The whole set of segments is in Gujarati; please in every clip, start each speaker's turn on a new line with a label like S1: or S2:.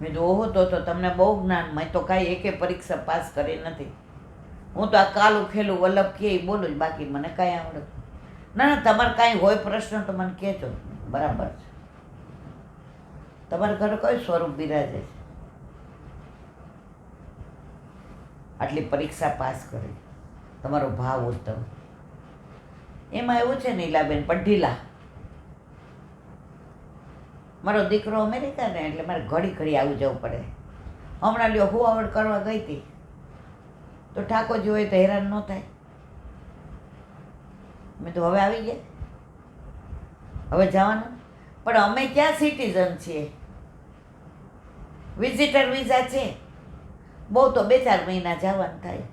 S1: મેં તો ઓહો, તો તમને બહુ જ્ઞાન. મેં તો કાંઈ એકે પરીક્ષા પાસ કરી નથી. હું તો આ કાલું ખેલું વલ્લભ કે બોલું જ, બાકી મને કાંઈ આવડે. ના ના, તમારે કાંઈ હોય પ્રશ્ન તો મને કહેજો, બરાબર છે. તમારા ઘરે કયું સ્વરૂપ બિરાજે છે? આટલી પરીક્ષા પાસ કરી, તમારો ભાવ ઉત્તમ. એમાં એવું છે નીલાબેન પઢીલા, મારો દીકરો અમેરિકા ને, એટલે મારે ઘડી ઘડી આવું જવું પડે. હમણાં લ્યો હુવાવડ કરવા ગઈ હતી, તો ઠાકોરજી હોય તો હેરાન ન થાય. મેં તો હવે આવી ગયા, હવે જવાનું. પણ અમે ક્યાં સિટીઝન છીએ? વિઝિટર વિઝા છે, બહુ તો 2-4 મહિના જવાનું થાય.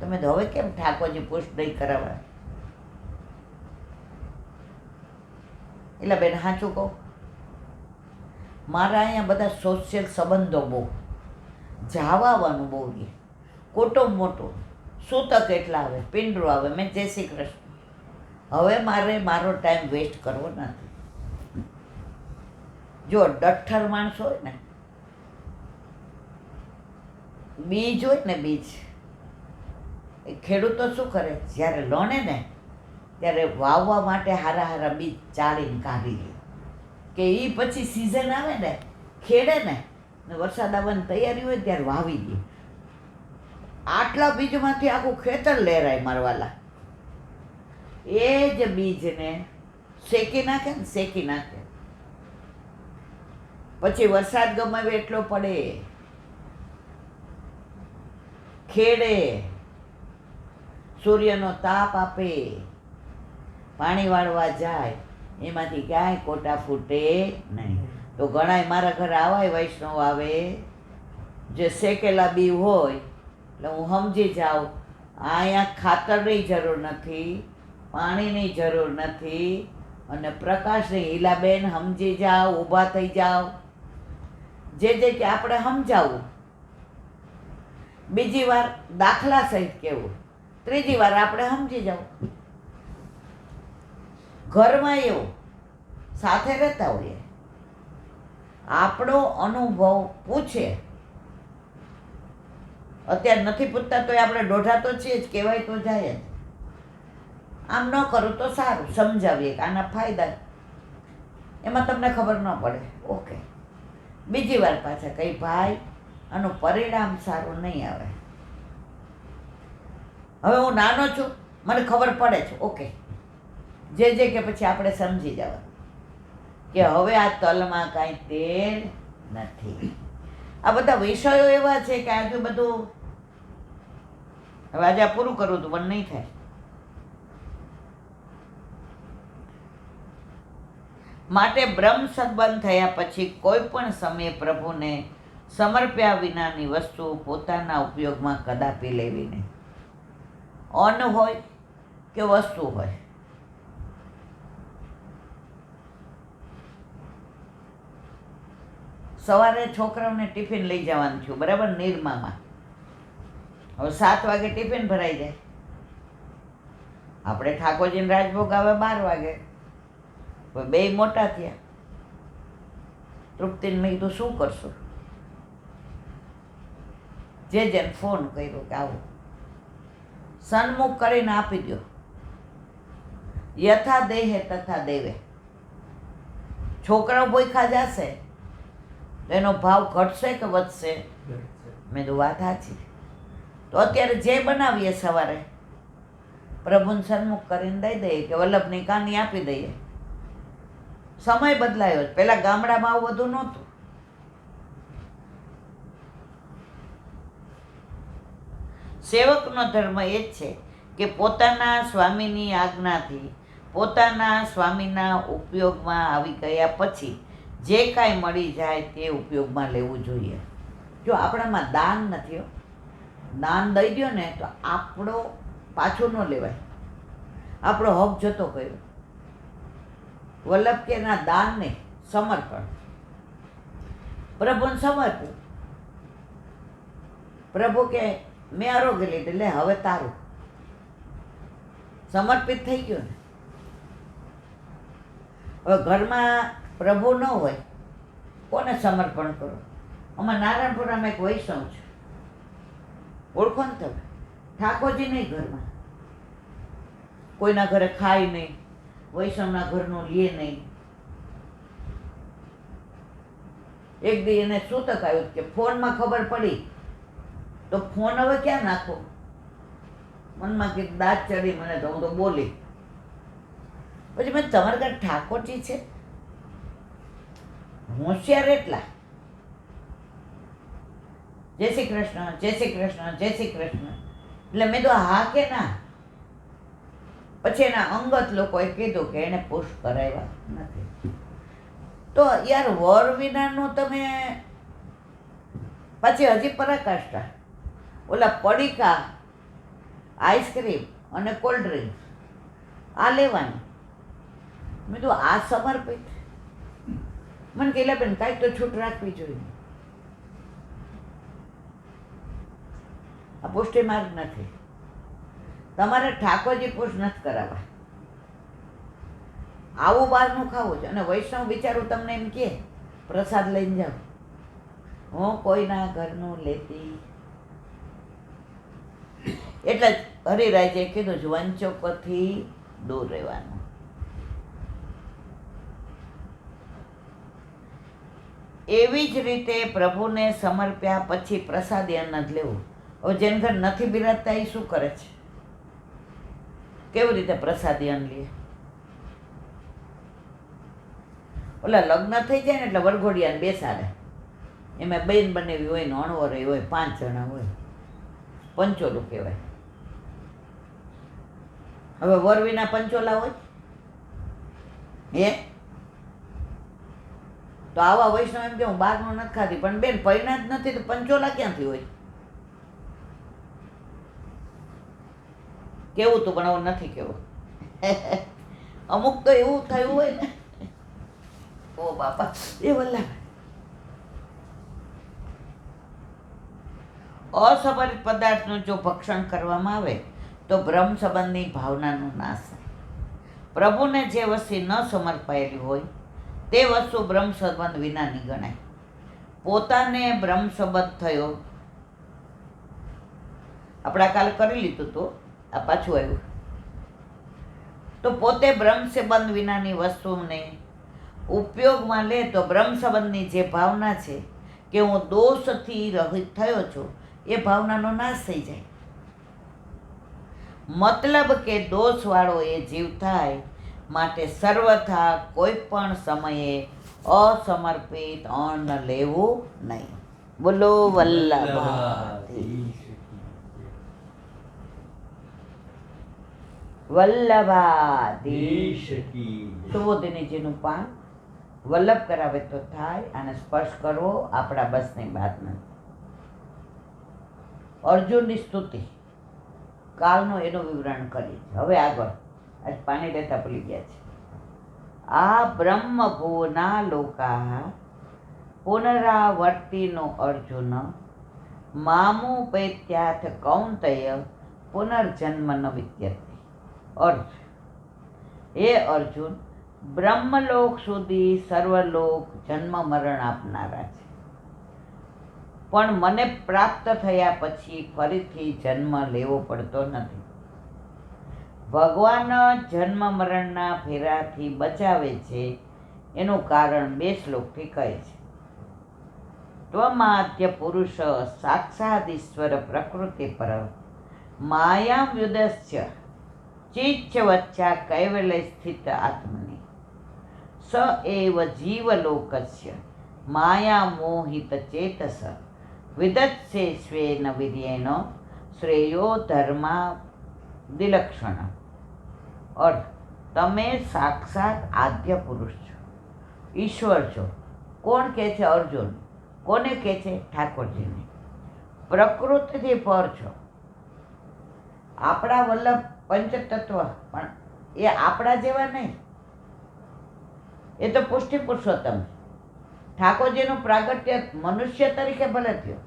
S1: તમે તો હવે કેમ ઠાકોરજી પુષ્ટ નહીં કરાવવા? એટલે બેન સાચું કહું, મારા અહીંયા બધા સોશિયલ સંબંધો બહુ, જાવાનું બહુ રહે. કુટુંબ મોટું, સૂતક એટલા આવે, પિંડરો આવે. મેં જય શ્રી કૃષ્ણ. હવે મારે મારો ટાઈમ વેસ્ટ કરવો નથી. જો ડઠ્ઠર માણસો હોય ને, બીજ હોય ને, બીજ એ ખેડૂતો શું કરે, જ્યારે લણે ને ત્યારે વાવવા માટે હારા હારા બીજ ચાળીને કાઢી લે, કે એ પછી સિઝન આવે ને, ખેડે ને વરસાદ આવવાની તૈયારી હોય ત્યારે વાવી દે. આટલા બીજમાંથી આખું ખેતર લહેરાય મારવાલા. એ જ બીજને શેકી નાખે ને, શેકી નાખે. પછી વરસાદ ગમે એટલો પડે, ખેડે, સૂર્યનો તાપ આપે, પાણી વાળવા જાય, એમાંથી ક્યાંય કોટા ફૂટે નહીં. તો ઘણાય મારા ઘરે આવાય વૈષ્ણવ આવે, જે શેકેલા બી હોય, એટલે હું સમજી જાઉં અહીંયા ખાતરની જરૂર નથી, પાણીની જરૂર નથી, અને પ્રકાશની. હીલાબેન સમજી જાઓ, ઊભા થઈ જાઓ. જે કે આપણે સમજાવવું, બીજી વાર દાખલા સહિત કહેવું, ત્રીજી વાર આપણે સમજી જાવ. ઘરમાં એવું સાથે રહેતા હોઈએ, આપણો અનુભવ પૂછે. અત્યારે નથી પૂછતા તોય આપણે દોઢા તો છીએ જ, કહેવાય તો જાય જ. આમ ન કરું તો સારું, સમજાવીએ કે આના ફાયદા, એમાં તમને ખબર ન પડે. ઓકે, બીજી વાર પાછા કઈ ભાઈ આનું પરિણામ સારું નહીં આવે. હવે હું નાનો છું, મને ખબર પડે છે. ઓકે, જે કે પછી આપણે સમજી જવાનું કે હવે આ તલમાં કાંઈ તેલ નથી. આ બધા વિષયો એવા છે કે આજે બધું, હવે આજે આ પૂરું કરવું તો પણ નહીં થાય. માટે બ્રહ્મ સંબંધ થયા પછી કોઈ પણ સમયે પ્રભુને સમર્પ્યા વિનાની વસ્તુ પોતાના ઉપયોગમાં કદાપી લેવી નહીં. અન્ન હોય કે વસ્તુ હોય, સવારે છોકરાઓને ટિફિન લઈ જવાનું થયું, બરાબર, નિરમામાં. હવે 7 વાગે ટિફિન ભરાઈ જાય. આપણે ઠાકોરજીને રાજભોગ આવે 12 વાગે. હવે 2 મોટા થયા. તૃપ્તિને મેં કીધું શું કરશું? જેને ફોન કર્યો કે આવો, સન્મુખ કરીને આપી દો. યથા દેહે તથા દેવે. છોકરાઓ ભૂખ્યા જશે તો એનો ભાવ ઘટશે કે વધશે? મેં તો વાત સાચી. તો અત્યારે જે બનાવીએ સવારે પ્રભુને સન્મુખ કરીને દઈ દઈએ, કે વલ્લભની કાની આપી દઈએ. સમય બદલાયો. પેલા ગામડામાં આવું બધું નહોતું. સેવકનો ધર્મ એ જ છે કે પોતાના સ્વામીની આજ્ઞાથી પોતાના સ્વામીના ઉપયોગમાં આવી ગયા પછી જે કાંઈ મળી જાય તે ઉપયોગમાં લેવું જોઈએ. જો આપણામાં દાન નથી હો, દાન દઈ દો ને તો આપણો પાછું ન લેવાય, આપણો હક જતો કર્યો. વલ્લભ કે ના, દાન નહીં, સમર્પણ. પ્રભુને સમર્પણ. પ્રભુ કે મેં આરોગ્ય લીધું, લે હવે તારું. સમર્પિત થઈ ગયું ને. હવે ઘરમાં પ્રભુ ન હોય, કોને સમર્પણ કરો? અમારા નારાયણપુરામાં એક વૈષ્ણવ છે, ઓળખો ને તમે? ઠાકોરજી નહીં ઘરમાં, કોઈના ઘરે ખાય નહીં, વૈષ્ણવના ઘરનું લે નહીં. એક દી એને સૂતક આવ્યું કે ફોનમાં ખબર પડી તો ફોન હવે ક્યાં નાખો? મનમાં કંઈક દાંત ચડી મને તો હું તો બોલી. પછી મેં તમારા ઘર ઠાકોરજી છે? હોશિયાર એટલા, જય શ્રી કૃષ્ણ, જય શ્રી કૃષ્ણ, જય શ્રી કૃષ્ણ. એટલે મેં તો હા કે ના. પછી એના અંગત લોકોએ કીધું કે એને પુશ કરાવ્યા નથી. તો યાર વર વિનાનું તમે પછી હજી પરાકાષ્ઠા, ઓલા પડીકા, આઈસ્ક્રીમ અને કોલ્ડ ડ્રિંક્સ આ લેવાની. મેં તો આ સમર્પિત. મને કહેલા બેન કાંઈક તો છૂટ રાખવી જોઈએ. આ પુષ્ટિ માર્ગ નથી. તમારે ઠાકોરજી પુશ નથી કરાવવા. આવું બહારનું ખાવું છે. અને વૈષ્ણવ બિચારું તમને એમ કહે પ્રસાદ લઈને જાઓ, હું કોઈના ઘરનું લેતી. એટલે જ હરિરાજે કીધું છે વંચકોથી દૂર રહેવાનું. એવી જ રીતે પ્રભુને સમર્પ્યા પછી પ્રસાદી અન્ન જ લેવું. હવે જેન ઘર નથી બિરાજતા એ શું કરે છે? કેવી રીતે પ્રસાદી અન્ન લે? ઓલા લગ્ન થઈ જાય ને એટલે વરઘોડિયાને બેસાડે, એમાં બેન બનેવી હોય ને અણવરે હોય, 5 જણા હોય, પંચોલું કહેવાય. હવે વર વિના પંચોલા હોય હે? તો આવા વૈષ્ણવ એમ કે હું બહારનું નથી ખાતી, પણ બેન પૈણા જ નથી તો પંચોલા ક્યાંથી હોય? કેવું તું પણ હવે નથી કેવું. અમુક તો એવું થયું હોય ને, ઓ બાપા એ વલ્લા. અસંબંધિત પદાર્થનું જો ભક્ષણ કરવામાં આવે તો બ્રહ્મ સંબંધની ભાવનાનો નાશ થાય. પ્રભુને જે વસ્તુ ન સમર્પાયેલી હોય તે વસ્તુ બ્રહ્મ સંબંધ વિનાની ગણાય. પોતાને બ્રહ્મ સંબંધ થયો, આપણે કાલે કરી લીધું તો આ પાછું આવ્યું. તો પોતે બ્રહ્મ સંબંધ વિનાની વસ્તુને ઉપયોગમાં લે તો બ્રહ્મ સંબંધની જે ભાવના છે કે હું દોષથી રહિત થયો છું એ ભાવનાનો નાશ થઈ જાય. મતલબ કે દોષવાળો એ જીવ થાય, માટે સર્વથા કોઈ પણ સમયે અસમર્પિત અન્ન લેવું નહીં. બોલો વલ્લભાધીશ. વલ્લભાધીશ સુબોધિનીજીનું પાન વલ્લભ કરાવે તો થાય, અને સ્પર્શ કરવો આપણા બસની વાત નથી. અર્જુનની સ્તુતિ કાલનું એનું વિવરણ કરી. હવે આગળ આજ પાણી લેતા ભૂલી ગયા છે. આ બ્રહ્મ ભુવના લોકા પુનરાવર્તિનો અર્જુન મામુપૈત્યાથ કૌંતેય પુનર્જન્મ ન વિદ્યતે. અર્થ, હે અર્જુન, બ્રહ્મલોક સુધી સર્વલોક જન્મ મરણ આપનારા છે, પણ મને પ્રાપ્ત થયા પછી ફરીથી જન્મ લેવો પડતો નથી. ભગવાન જન્મ મરણના ફેરાથી બચાવે છે. એનું કારણ 2 શ્લોકથી કહે છે. ત્વમાદ્ય પુરુષ સાક્ષાદ ઈશ્વર પ્રકૃતિ પર માયામ યુદસ્ય ચિચ્છ વચ્ચા કૈવલ્ય સ્થિત આત્મની સ એવ જીવલોકસ્ય માયા મોહિત ચેતસ વિદત્સે સ્વેન વીર્યેન શ્રેયો ધર્મા દિલક્ષણ. અર્થ, તમે સાક્ષાત આદ્ય પુરુષ છો, ઈશ્વર છો. કોણ કહે છે? અર્જુન. કોને કહે છે? ઠાકોરજીને. પ્રકૃતિથી પર છો. આપણા વલ્લભ પંચતત્વ, પણ એ આપણા જેવા નહીં. એ તો પુષ્ટિ પુરુષોત્તમ. ઠાકોરજીનું પ્રાગટ્ય મનુષ્ય તરીકે ભલે થયો,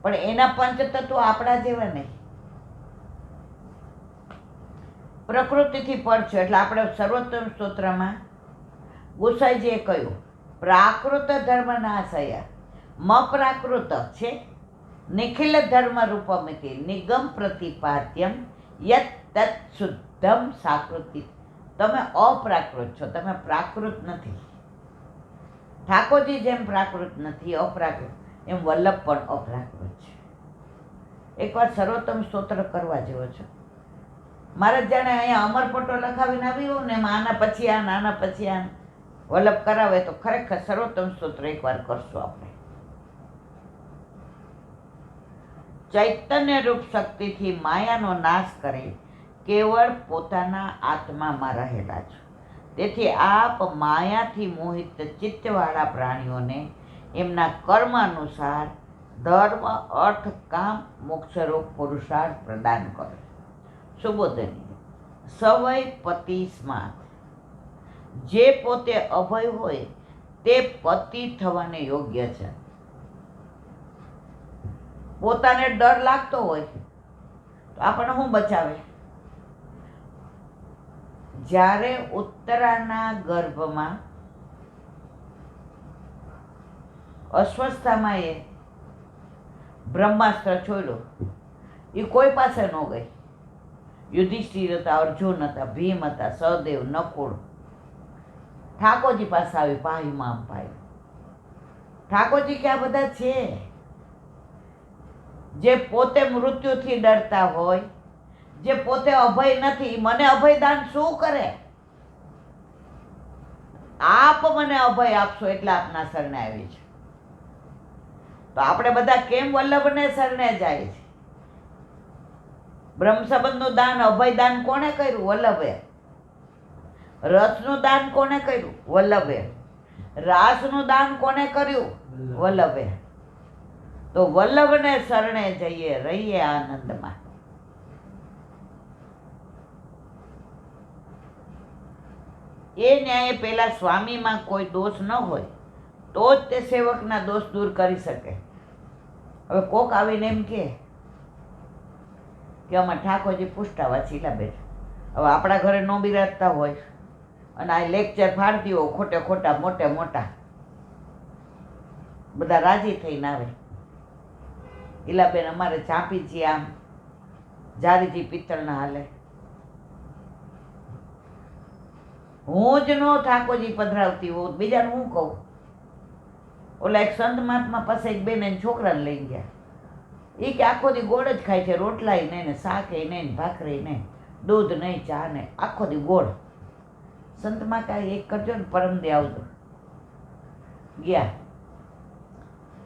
S1: પણ એના પંચતત્વો આપણા જેવા નહીં. પ્રકૃતિથી પર છે. એટલે આપણે સર્વોત્તમ સ્તોત્રમાં ગોસાઈજીએ કહ્યું, પ્રાકૃત ધર્મ નાશયા પ્રાકૃત છે, નિખિલ ધર્મ રૂપમિતિ નિગમ પ્રતિપાદ્યમ યત તત્ શુદ્ધમ સાકૃતિ. તમે અપ્રાકૃત છો, તમે પ્રાકૃત નથી. ઠાકોરજી જેમ પ્રાકૃત નથી, અપ્રાકૃત, એમ વલ્લભ પણ અપ્રાકૃત છે. એકવાર સર્વોત્તમ સ્તોત્ર કરવા જેવો છે. મારે જાણે અહીંયા અમરપટ્ટો લખાવીને આવી હોઉં ને એમાં આના પછી આના પછી આના વલ્લભ કરાવે તો ખરેખર સર્વોત્તમ સ્તોત્ર એકવાર કરશું આપણે. ચૈતન્ય રૂપ શક્તિથી માયાનો નાશ કરી કેવળ પોતાના આત્મામાં રહેલા છો. તેથી આપ માયાથી મોહિત ચિત્તવાળા પ્રાણીઓને એમના કર્મ અનુસાર ધર્મ, અર્થ, કામ, મોક્ષરૂપ પુરુષાર્થ પ્રદાન કરો. સુબોધની સવય પતિ સ્માત. જે પોતે અભય હોય તે પતિ થવાને યોગ્ય છે. પોતાને ડર લાગતો હોય તો આપણને શું બચાવે? જ્યારે ઉત્તરાના ગર્ભમાં અસ્વસ્થામાં એ બ્રહ્માસ્ત્ર છોડ્યો, એ કોઈ પાસે ન ગઈ. યુધિષ્ઠિર હતા, અર્જુન હતા, ભીમ હતા, સહદેવ, નકુળ, ઠાકોરજી પાસે આવી પાહી મામ પાહી. ઠાકોરજી કે આ બધા છે જે પોતે મૃત્યુથી ડરતા હોય, જે પોતે અભય નથી. મને અભયદાન શું કરે? આપ મને અભય આપશો એટલે આપના શરણે આવી છે. તો આપણે બધા કેમ વલ્લભને શરણે જાય છે? બ્રહ્મ સંબંધનું દાન, અભયદાન કોણે કર્યું? વલ્લભે. રસનું દાન કોણે કર્યું? વલ્લભે. રાસનું દાન કોણે કર્યું? વલ્લભે. તો વલ્લભને શરણે જઈએ, રહીએ આનંદમાં. એ ન્યાયે પેલા સ્વામીમાં કોઈ દોષ ન હોય તો જ તે સેવકના દોષ દૂર કરી શકે. હવે કોક આવીને એમ કે આમાં ઠાકોરજી પૂછતા વાંચીલા બેઠા. હવે આપણા ઘરે ન બિરાજતા હોય અને આ લેક્ચર ફાડતી હોય ખોટે ખોટા મોટે મોટા, બધા રાજી થઈને આવે. ઈલાબેન અમારે ચાંપીજી આમ, જારીજી પિત્તળના હાલે. હું જ નો ઠાકોરજી પધરાવતી હોઉં બીજાને હું કહું? ઓલા એક સંત મહાત્મા પાસે એક બેન એને છોકરાને લઈ ગયા. એ કે આખો દી ગોળ જ ખાય છે, રોટલાય નહીં ને શાકે નહીં, ભાખરી નહીં, દૂધ નહીં, ચા નહીં, આખો દી ગોળ. સંતમાં કાંઈ એક કરજો ને પરમદે આવજો. ગયા.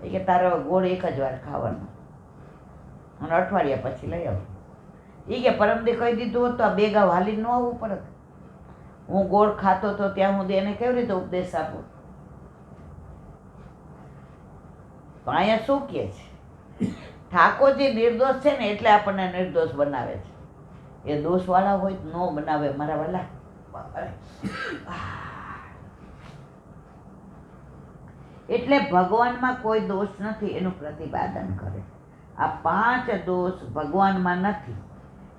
S1: એ કે તારે ગોળ એક જ વાર ખાવાનો અને અઠવાડિયા પછી લઈ આવું. એ કે પરમદે કહી દીધું હોત તો આ બેગા વાલી ન આવવું પડે. હું ગોળ ખાતો તો ત્યાં સુધી એને કેવી રીતે ઉપદેશ આપું? તો અહીંયા શું કહે છે? ઠાકોરજી નિર્દોષ છે ને એટલે આપણને નિર્દોષ બનાવે છે. એ દોષવાળા હોય તો ન બનાવે મારા વાલા. એટલે ભગવાનમાં કોઈ દોષ નથી એનું પ્રતિપાદન કરે. આ 5 દોષ ભગવાનમાં નથી.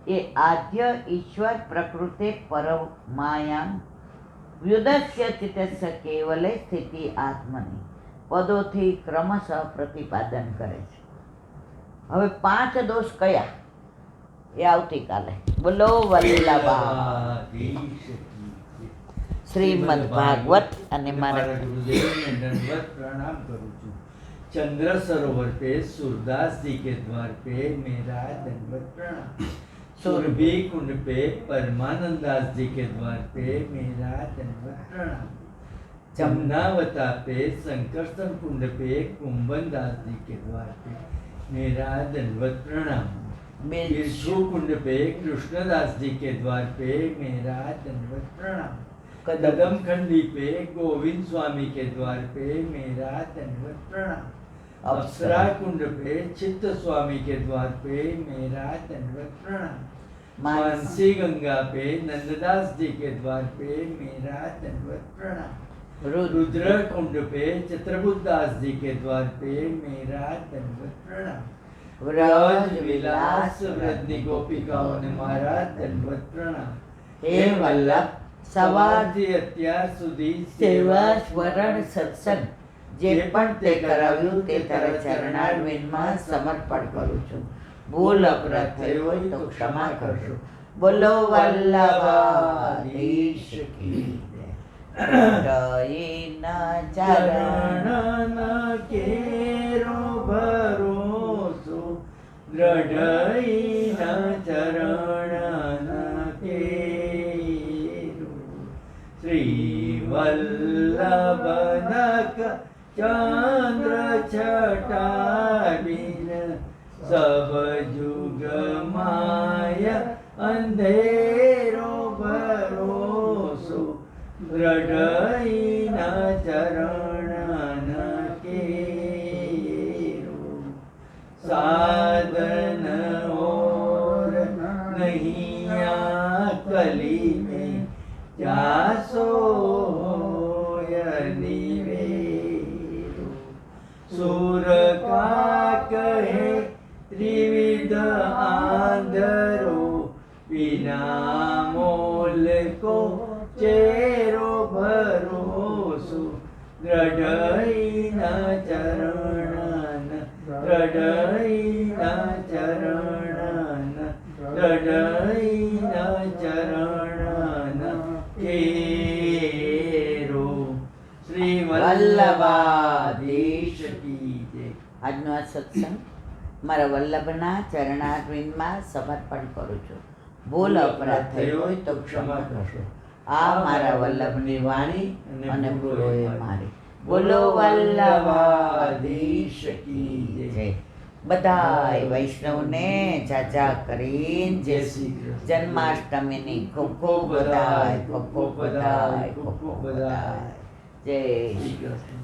S1: એ આદ્ય ઈશ્વર પ્રકૃતે પરમાયામ વ્યુદસ્ય ચિત્તસ્ય કેવલે સ્થિતિ આત્મની પદોથી ક્રમશઃ પ્રતિપાદન કરે છે. હવે 5 દોષ કયા એ આવતીકાલે. બોલો વલ્લભા શ્રીમદ ભાગવત. અને મારા
S2: गुरुदेव ने दंडवत प्रणाम करूँ छू. चंद्र सरोवर पे सूरदास जी के द्वार पे मेरा दंडवत प्रणाम. सुरभि कुंड पे परमानंदास जी के द्वार पे मेरा दंडवत प्रणाम. जमुनावता पे संकर्षण कुंड पे कुंभन दास जी के द्वार पे मेरा दंडवत प्रणाम. बिरजू कुंड पे कृष्णदास जी के द्वार पे मेरा दंडवत प्रणाम. कदम खंडी पे गोविंद स्वामी के द्वार पे मेरा दंडवत प्रणाम. अप्सरा कुंड पे चित्त स्वामी के द्वार पे मेरा दंडवत प्रणाम. मानसी गंगा पे नंददास जी के द्वार पे मेरा दंडवत प्रणाम. रुद्र कुंड पे चित्रबुद्धास जी के द्वार पे मेरा दंडवत प्रणाम. व्रज विलास व्रजनी गोपिकाओं ने मारा दंडवत प्रणाम.
S1: हे वल्लभ
S2: સવારથી અત્યાર સુધી
S1: સેવા સ્મરણ સત્સંગ જે પણ તે કરાવ્યું તે તારા ચરણારવિંદમાં સમર્પણ કરું છું. ભૂલ અપરાધ થયો હોય તો ક્ષમા કરજો. બોલો વલ્લભાધીશ કી જય. હૃદયના ચરણ
S2: ચરણ કેરો ભરોસો દ્રઢઈના ચરણ કેરો શ્રી વલ્લભનક ચંદ્ર છટાબીન સબ જુગ માય અંધેરો ભરોસો દ્રઢઈના ચરણ કેરો સાધન ઓર નહિયા કલી में જાસો નિવેરો સુર કા કહે ત્રિવિધ આંધરો बिना मोल को चेरो भरोसो દ્રઢઈના ચરણ દ્રઢઈના ચરણ દ્રઢઈના ચરણ કેરો શ્રી વલ્લભાધીશ કી જય.
S1: આજનો આ સત્સંગ મારા વલ્લભના ચરણારવિંદમાં સમર્પણ કરું છું. ભૂલ અપરાધ થયો હોય તો ક્ષમા કરશો. આ મારા વલ્લભની વાણી અને ભૂલો એ મારી. બોલો વલ્લભાધીશ કી જય. બધાય વૈષ્ણવને જાજા કરીને
S2: જય શ્રી કૃષ્ણ.
S1: જન્માષ્ટમીની ખૂબ ખૂબ બધાય ખૂબ ખૂબ બધાય ખૂબ ખૂબ બધાય. જય શ્રી કૃષ્ણ.